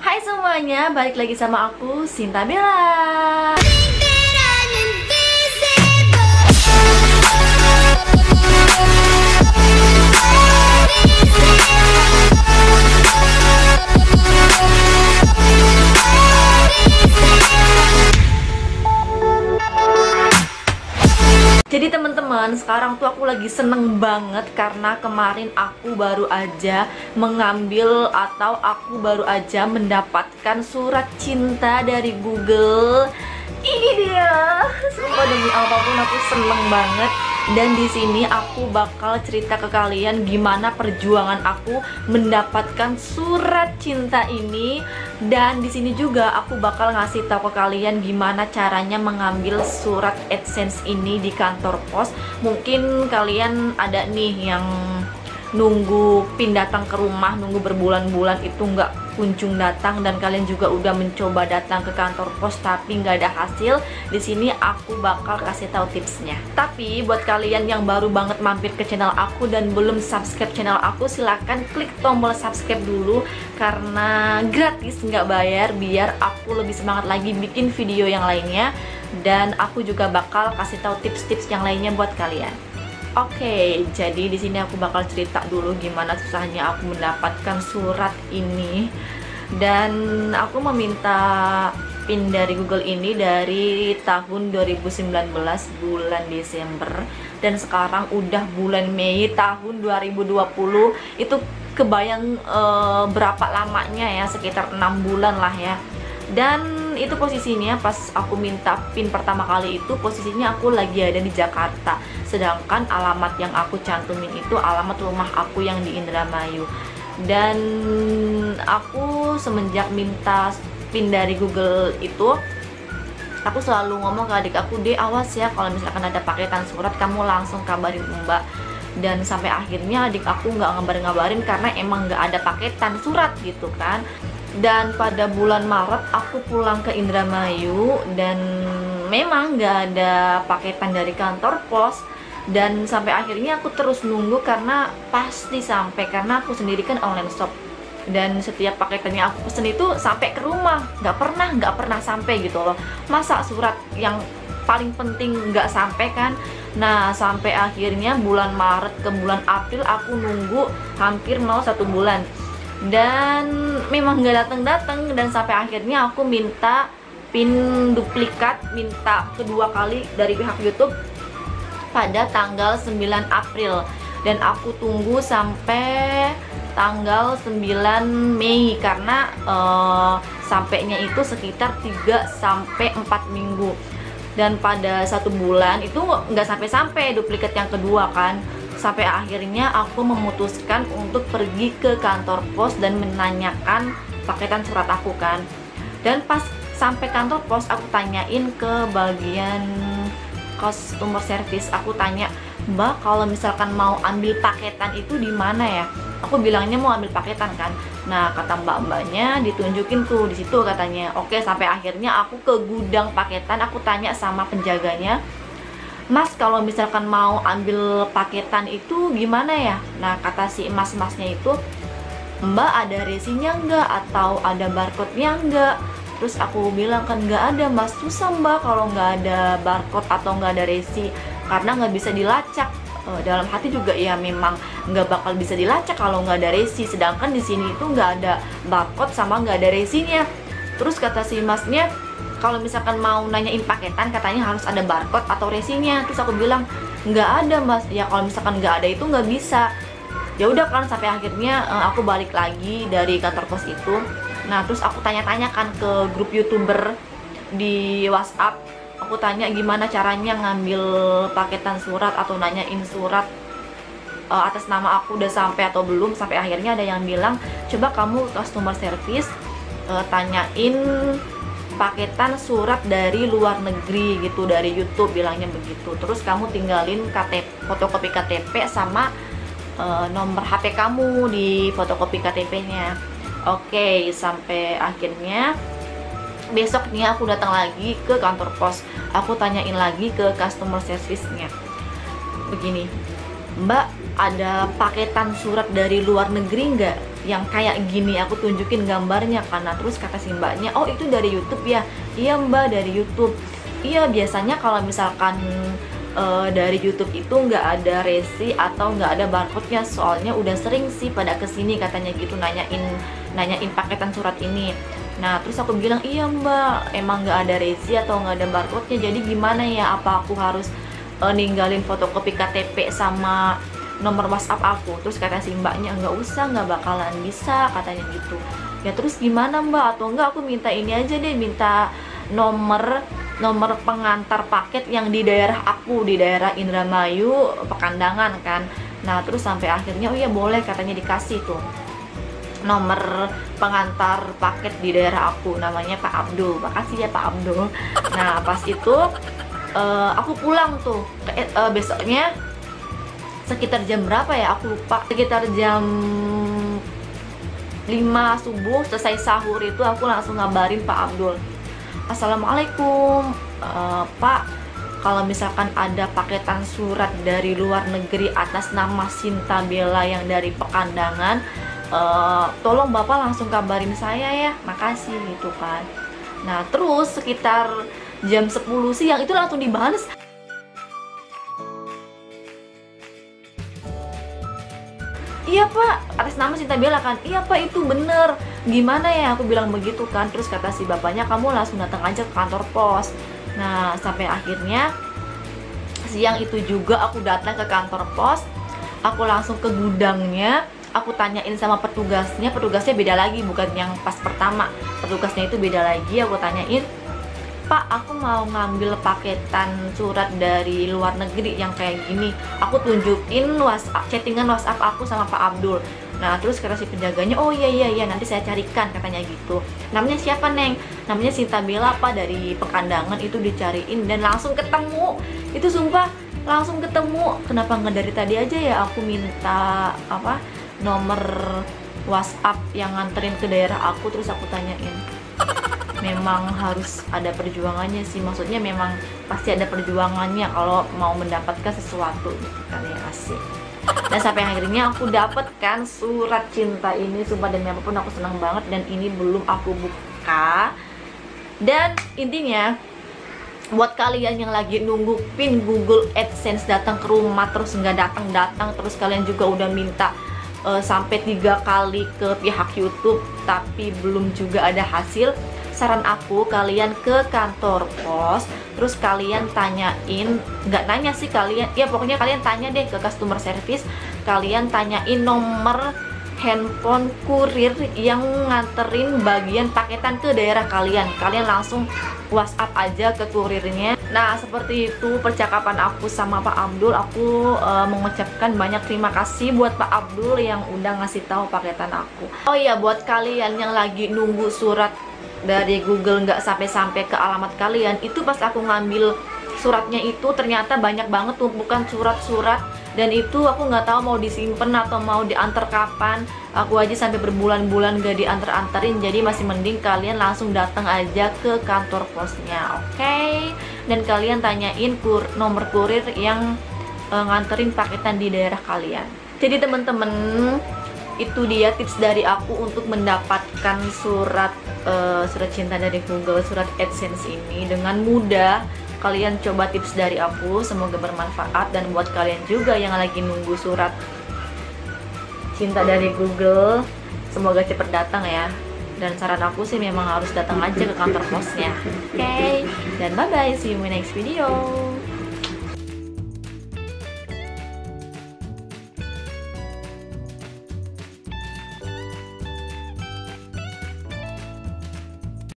Hai semuanya, balik lagi sama aku, Sinta Bella. Jadi teman-teman, sekarang tuh aku lagi seneng banget karena kemarin aku baru aja mengambil atau aku baru aja mendapatkan surat cinta dari Google. Ini dia. Sumpah demi apapun aku seneng banget. Dan di sini aku bakal cerita ke kalian gimana perjuangan aku mendapatkan surat cinta ini. Dan di sini juga aku bakal ngasih tahu ke kalian gimana caranya mengambil surat AdSense ini di kantor pos. Mungkin kalian ada nih yang nunggu pin datang ke rumah, nunggu berbulan-bulan itu nggak kunjung datang, dan kalian juga udah mencoba datang ke kantor pos tapi nggak ada hasil. Di sini aku bakal kasih tahu tipsnya. Tapi buat kalian yang baru banget mampir ke channel aku dan belum subscribe channel aku, silahkan klik tombol subscribe dulu karena gratis, nggak bayar, biar aku lebih semangat lagi bikin video yang lainnya. Dan aku juga bakal kasih tahu tips-tips yang lainnya buat kalian. Oke, jadi di sini aku bakal cerita dulu gimana susahnya aku mendapatkan surat ini. Dan aku meminta PIN dari Google ini dari tahun 2019 bulan Desember, dan sekarang udah bulan Mei tahun 2020. Itu kebayang berapa lamanya ya, sekitar 6 bulan lah ya. Dan itu posisinya pas aku minta PIN pertama kali itu posisinya aku lagi ada di Jakarta, sedangkan alamat yang aku cantumin itu alamat rumah aku yang di Indramayu. Dan aku semenjak minta PIN dari Google itu, aku selalu ngomong ke adik aku, "Dek, awas ya kalau misalkan ada paketan surat kamu langsung kabarin Mbak." Dan sampai akhirnya adik aku nggak ngabarin karena emang nggak ada paketan surat gitu kan. Dan pada bulan Maret aku pulang ke Indramayu dan memang nggak ada paketan dari kantor pos. Dan sampai akhirnya aku terus nunggu karena pasti sampai, karena aku sendiri kan online shop. Dan setiap paketannya aku pesen itu sampai ke rumah, nggak pernah sampai gitu loh. Masa surat yang paling penting nggak sampai kan. Nah sampai akhirnya bulan Maret ke bulan April aku nunggu hampir mau 1 bulan dan memang nggak datang. Dan sampai akhirnya aku minta PIN duplikat, minta kedua kali dari pihak YouTube pada tanggal 9 April, dan aku tunggu sampai tanggal 9 Mei karena sampainya itu sekitar 3-4 minggu. Dan pada 1 bulan itu nggak sampai duplikat yang kedua kan. Sampai akhirnya aku memutuskan untuk pergi ke kantor pos dan menanyakan paketan surat aku kan. Dan pas sampai kantor pos aku tanyain ke bagian customer service, aku tanya, "Mbak, kalau misalkan mau ambil paketan itu di mana ya?" Aku bilangnya mau ambil paketan kan. Nah kata mbak-mbaknya ditunjukin tuh di situ katanya. Oke, sampai akhirnya aku ke gudang paketan, aku tanya sama penjaganya, "Mas, kalau misalkan mau ambil paketan itu gimana ya?" Nah kata si mas-masnya itu, "Mbak, ada resinya nggak atau ada barcode-nya nggak?" Terus aku bilang kan, "Nggak ada Mas, susah Mbak kalau nggak ada barcode atau nggak ada resi karena nggak bisa dilacak." Dalam hati juga ya memang nggak bakal bisa dilacak kalau nggak ada resi, sedangkan di sini itu nggak ada barcode sama nggak ada resinya. Terus kata si masnya, kalau misalkan mau nanyain paketan katanya harus ada barcode atau resinya. Terus aku bilang, "Nggak ada Mas." "Ya kalau misalkan nggak ada itu nggak bisa." Ya udah kan, sampai akhirnya aku balik lagi dari kantor pos itu. Nah terus aku tanya-tanya kan ke grup YouTuber di WhatsApp. Aku tanya gimana caranya ngambil paketan surat atau nanyain surat atas nama aku udah sampai atau belum. Sampai akhirnya ada yang bilang, "Coba kamu customer service tanyain paketan surat dari luar negeri gitu, dari YouTube," bilangnya begitu. "Terus kamu tinggalin fotokopi KTP sama nomor HP kamu di fotokopi KTP-nya." Oke, sampai akhirnya besoknya aku datang lagi ke kantor pos. Aku tanyain lagi ke customer service-nya, begini, "Mbak, ada paketan surat dari luar negeri nggak?" yang kayak gini, aku tunjukin gambarnya karena terus kata si mbaknya, oh itu dari YouTube ya? Iya mbak, dari YouTube. Iya, biasanya kalau misalkan dari YouTube itu nggak ada resi atau nggak ada barcode-nya, soalnya udah sering sih pada kesini katanya gitu nanyain paketan surat ini. Nah terus aku bilang, iya mbak, emang nggak ada resi atau nggak ada barcode-nya, jadi gimana ya, apa aku harus ninggalin fotokopi KTP sama nomor WhatsApp aku? Terus kata si mbaknya, nggak usah, nggak bakalan bisa katanya gitu. Ya terus gimana mbak, atau enggak aku minta ini aja deh, minta nomor pengantar paket yang di daerah aku, di daerah Indramayu Pekandangan kan. Nah terus sampai akhirnya, oh ya boleh katanya, dikasih tuh nomor pengantar paket di daerah aku, namanya Pak Abdul. Makasih ya Pak Abdul. Nah pas itu aku pulang tuh besoknya sekitar jam berapa ya, aku lupa, sekitar jam 5 subuh selesai sahur itu aku langsung ngabarin Pak Abdul, Assalamualaikum Pak, kalau misalkan ada paketan surat dari luar negeri atas nama Sinta Bella yang dari Pekandangan, tolong Bapak langsung kabarin saya ya, makasih gitu kan. Nah terus sekitar jam 10 siang itu langsung dibales, iya Pak, atas nama Sinta Bella kan? Iya Pak, itu bener. Gimana ya, aku bilang begitu kan. Terus kata si bapaknya, kamu langsung datang aja ke kantor pos. Nah sampai akhirnya siang itu juga aku datang ke kantor pos. Aku langsung ke gudangnya, aku tanyain sama petugasnya beda lagi, bukan yang pas pertama. Petugasnya itu beda lagi, aku tanyain, Pak, aku mau ngambil paketan surat dari luar negeri yang kayak gini. Aku tunjukin chattingan WhatsApp aku sama Pak Abdul. Nah terus kata si penjaganya, oh iya nanti saya carikan katanya gitu. Namanya siapa Neng? Namanya Sinta Bella Pak, dari Pekandangan. Itu dicariin dan langsung ketemu. Itu sumpah langsung ketemu. Kenapa nggak dari tadi aja ya aku minta nomor WhatsApp yang nganterin ke daerah aku, terus aku tanyain. Memang harus ada perjuangannya sih, maksudnya memang pasti ada perjuangannya kalau mau mendapatkan sesuatu gitu kan ya, asik. Dan sampai akhirnya aku dapatkan surat cinta ini, sumpah demi apapun aku senang banget. Dan ini belum aku buka. Dan intinya buat kalian yang lagi nunggu pin Google AdSense datang ke rumah terus nggak datang, terus kalian juga udah minta sampai 3 kali ke pihak YouTube tapi belum juga ada hasil, saran aku kalian ke kantor pos, terus kalian tanyain, nggak nanya sih kalian, ya pokoknya kalian tanya deh ke customer service, kalian tanyain nomor handphone kurir yang nganterin bagian paketan ke daerah kalian. Kalian langsung WhatsApp aja ke kurirnya. Nah seperti itu percakapan aku sama Pak Abdul. Aku mengucapkan banyak terima kasih buat Pak Abdul yang udah ngasih tahu paketan aku. Oh iya, buat kalian yang lagi nunggu surat dari Google nggak sampai ke alamat kalian, itu pas aku ngambil suratnya itu ternyata banyak banget tumpukan surat-surat, dan itu aku nggak tahu mau disimpan atau mau diantar kapan. Aku aja sampai berbulan-bulan gak diantar-anterin, jadi masih mending kalian langsung datang aja ke kantor posnya, oke? Dan kalian tanyain nomor kurir yang nganterin paketan di daerah kalian. Jadi teman-teman, itu dia tips dari aku untuk mendapatkan surat cinta dari Google, surat AdSense ini dengan mudah. Kalian coba tips dari aku, semoga bermanfaat. Dan buat kalian juga yang lagi nunggu surat cinta dari Google, semoga cepet datang ya. Dan saran aku sih memang harus datang aja ke kantor posnya. Oke, dan bye bye, see you in my next video.